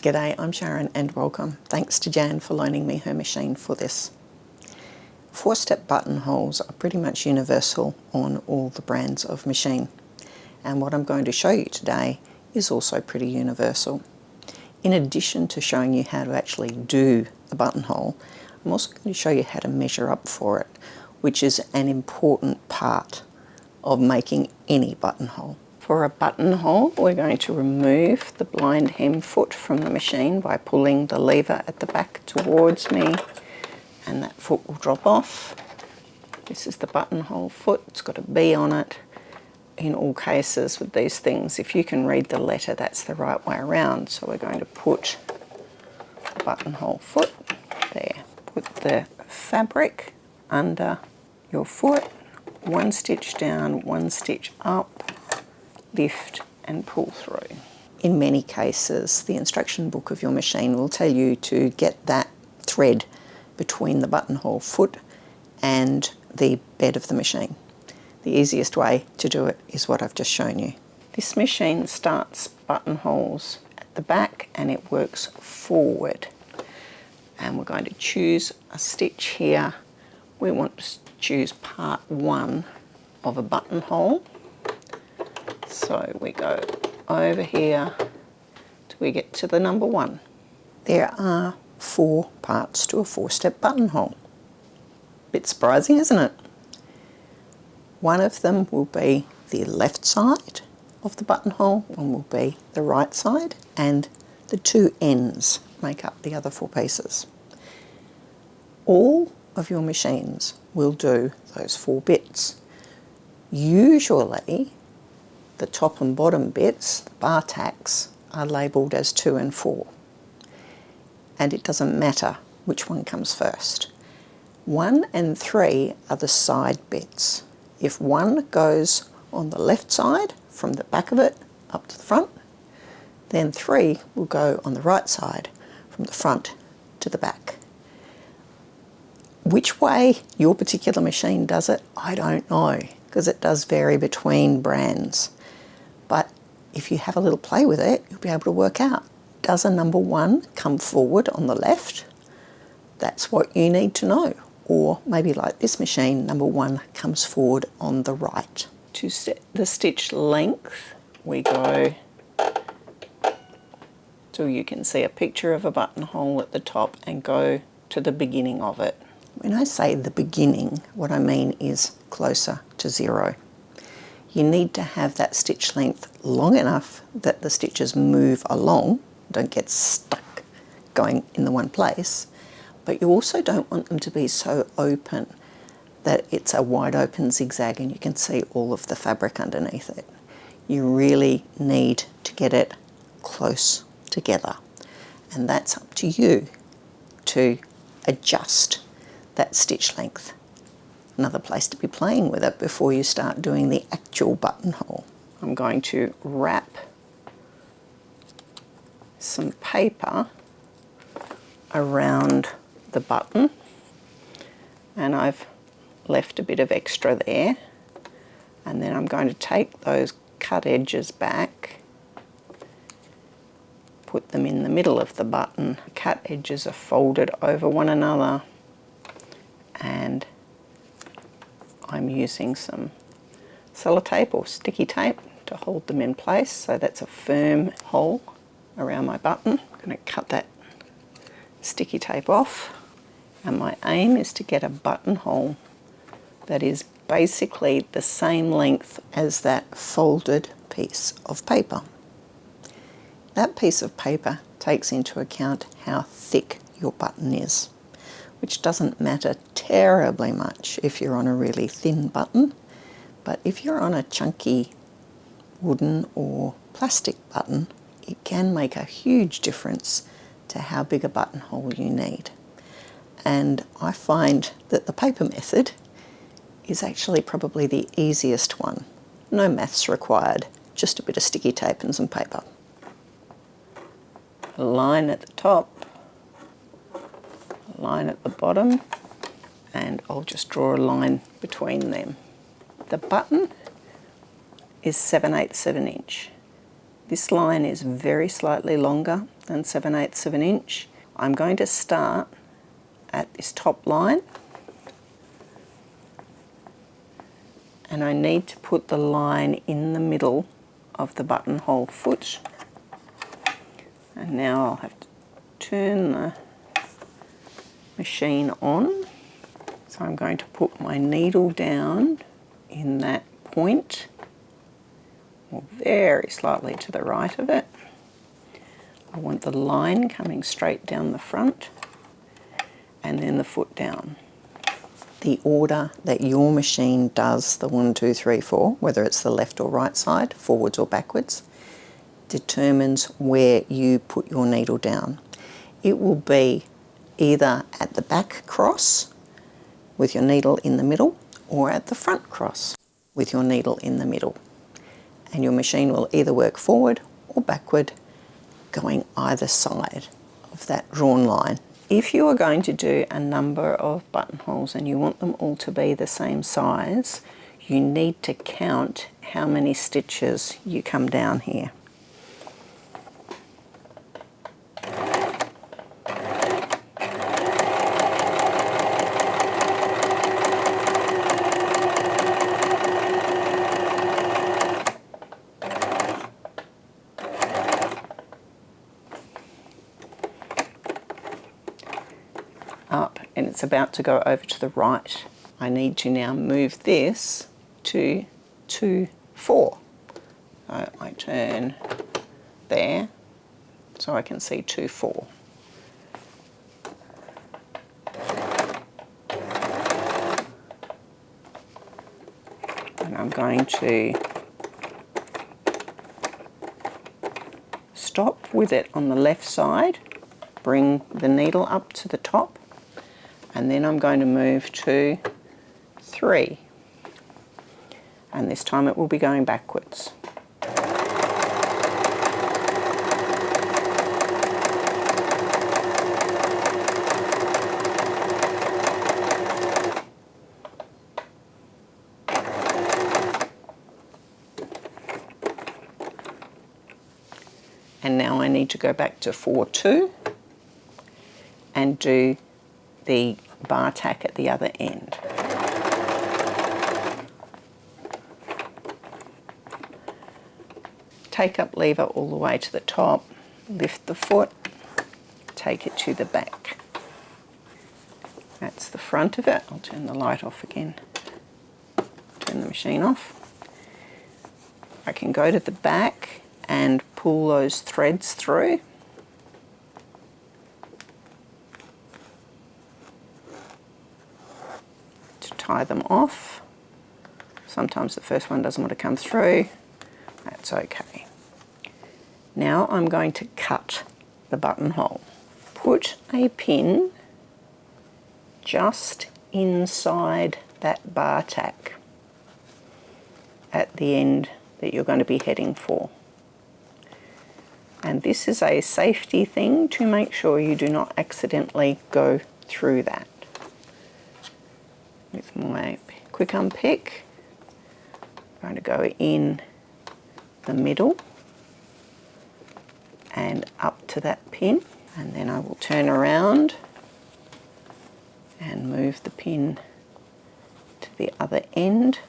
G'day, I'm Sharyn and welcome. Thanks to Jan for loaning me her machine for this. Four-step buttonholes are pretty much universal on all the brands of machine, and what I'm going to show you today is also pretty universal. In addition to showing you how to actually do a buttonhole, I'm also going to show you how to measure up for it, which is an important part of making any buttonhole. For a buttonhole, we're going to remove the blind hem foot from the machine by pulling the lever at the back towards me, and that foot will drop off. This is the buttonhole foot. It's got a B on it. In all cases with these things, if you can read the letter, that's the right way around. So we're going to put the buttonhole foot there. Put the fabric under your foot, one stitch down, one stitch up, lift and pull through. In many cases, the instruction book of your machine will tell you to get that thread between the buttonhole foot and the bed of the machine. The easiest way to do it is what I've just shown you. This machine starts buttonholes at the back and it works forward. And we're going to choose a stitch here. We want to choose part 1 of a buttonhole. So we go over here till we get to the number 1. There are 4 parts to a 4-step buttonhole. Bit surprising, isn't it? One of them will be the left side of the buttonhole, one will be the right side, and the 2 ends make up the other 4 pieces. All of your machines will do those 4 bits. Usually, the top and bottom bits, the bar tacks, are labelled as 2 and 4. And it doesn't matter which one comes first. 1 and 3 are the side bits. If 1 goes on the left side, from the back of it up to the front, then 3 will go on the right side, from the front to the back. Which way your particular machine does it, I don't know, because it does vary between brands. But if you have a little play with it, you'll be able to work out, does a number 1 come forward on the left? That's what you need to know. Or maybe like this machine, number 1 comes forward on the right. To set the stitch length, we go till you can see a picture of a buttonhole at the top and go to the beginning of it. When I say the beginning, what I mean is closer to 0. You need to have that stitch length long enough that the stitches move along, don't get stuck going in the one place, but you also don't want them to be so open that it's a wide open zigzag and you can see all of the fabric underneath it. You really need to get it close together, and that's up to you to adjust that stitch length. Another place to be playing with it before you start doing the actual buttonhole. I'm going to wrap some paper around the button, and I've left a bit of extra there, and then I'm going to take those cut edges back, put them in the middle of the button. The cut edges are folded over one another, and I'm using some sellotape or sticky tape to hold them in place, so that's a firm hole around my button. I'm going to cut that sticky tape off, and my aim is to get a buttonhole that is basically the same length as that folded piece of paper. That piece of paper takes into account how thick your button is, which doesn't matter terribly much if you're on a really thin button, but if you're on a chunky wooden or plastic button, it can make a huge difference to how big a buttonhole you need. And I find that the paper method is actually probably the easiest one. No maths required, just a bit of sticky tape and some paper. A line at the top, a line at the bottom, and I'll just draw a line between them. The button is 7/8 of an inch. This line is very slightly longer than 7/8 of an inch. I'm going to start at this top line, and I need to put the line in the middle of the buttonhole foot. And now I'll have to turn the machine on. So I'm going to put my needle down in that point, or very slightly to the right of it. I want the line coming straight down the front, and then the foot down. The order that your machine does the 1, 2, 3, 4, whether it's the left or right side, forwards or backwards, determines where you put your needle down. It will be either at the back cross with your needle in the middle, or at the front cross with your needle in the middle. And your machine will either work forward or backward, going either side of that drawn line. If you are going to do a number of buttonholes and you want them all to be the same size, you need to count how many stitches you come down here. Up, and it's about to go over to the right. I need to now move this to 2, 4. So I turn there so I can see 2, 4. And I'm going to stop with it on the left side, bring the needle up to the top, and then I'm going to move to 3. And this time it will be going backwards. And now I need to go back to 4, 2 and do the bar tack at the other end. Take up lever all the way to the top, lift the foot, take it to the back. That's the front of it. I'll turn the light off again. Turn the machine off. I can go to the back and pull those threads through. Tie them off. Sometimes the first one doesn't want to come through. That's okay. Now I'm going to cut the buttonhole. Put a pin just inside that bar tack at the end that you're going to be heading for. And this is a safety thing to make sure you do not accidentally go through that. With my quick unpick, I'm going to go in the middle and up to that pin, and then I will turn around and move the pin to the other end.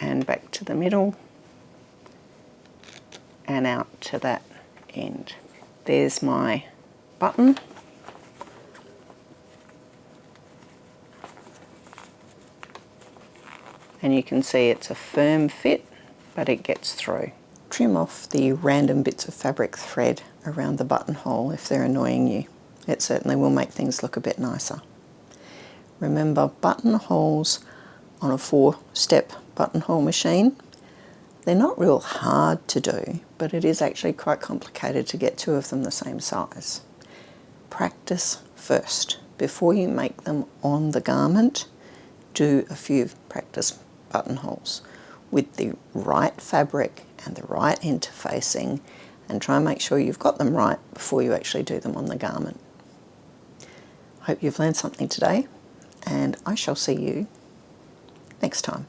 And back to the middle. And out to that end. There's my button. And you can see it's a firm fit, but it gets through. Trim off the random bits of fabric thread around the buttonhole if they're annoying you. It certainly will make things look a bit nicer. Remember, buttonholes on a 4-step buttonhole machine, they're not real hard to do, but it is actually quite complicated to get 2 of them the same size. Practice first. Before you make them on the garment, do a few practice buttonholes with the right fabric and the right interfacing, and try and make sure you've got them right before you actually do them on the garment. Hope you've learned something today, and I shall see you next time.